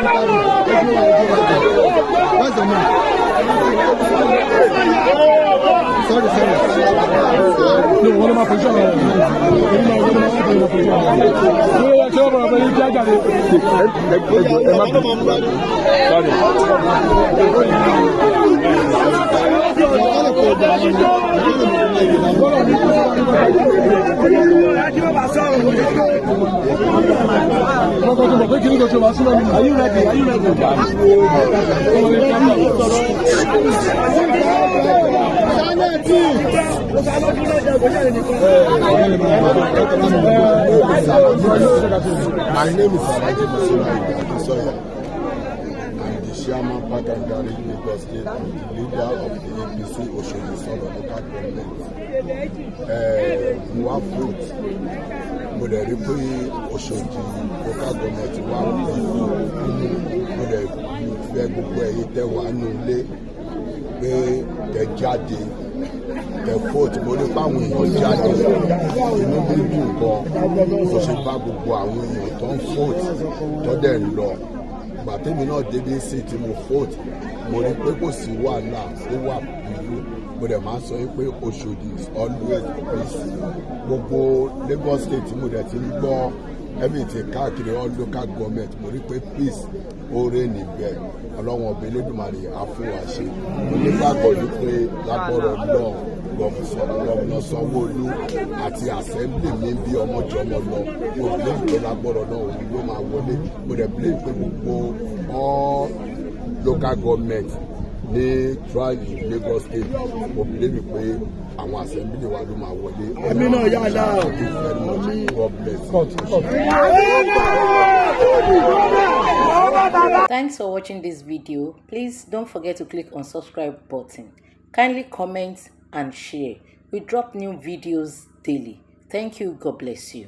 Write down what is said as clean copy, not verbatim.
What's the name? Sorry. No, one of my position. Are you ready? My name is Musiliu Akinsanya. I'm the chairman part and carry Lagos State, the leader of the Bisi Ologe local government. Mo wá vote. Mo dẹ̀ rí pé Òṣòdì local government wá mo dẹ̀ fẹ́ gbogbo ẹ̀yin tẹ́ wà nínú ilé pé tẹ́ jáde tẹ́ vote. Mo rí pé àwọn èèyàn jáde inú mi dùn gan tó ṣe bá gbogbo àwọn èèyàn tó ń vote tó dẹ̀ ń lọ. Gbàtẹ́mi náà débi sí tí mo vote mo rí pé kò sí wàhálà ó wà pẹ̀lú mo dẹ̀ máa sọ pé Òṣòdì is always peace. Gbogbo Lagos State mo dẹ̀ ti ń gbọ́ everything káàkiri all local government mo rí pé peace oore níbẹ̀ ọlọ́wọ́n ọbẹ̀ Elédùmarè á fún wa ṣe. Mo nígbàgbọ́ wípé lágbọ́rọ̀ náà Gómìnà Sanwó-Olú àti assembly mi bí ọmọjọmọ lọ mo blame pé lágbọ́rọ̀ náà òun ló máa wọlé. Mo dẹ̀ blame pé gbogbo all local government ní trial in Lagos State mo blame pé àwọn assembly wa ló máa wọlé. Àmì náà yà á láà. God bless. Thanks for watching this video. Please don't forget to click on subscribe button. Kindly comment and share. We drop new videos daily. Thank you. God bless you.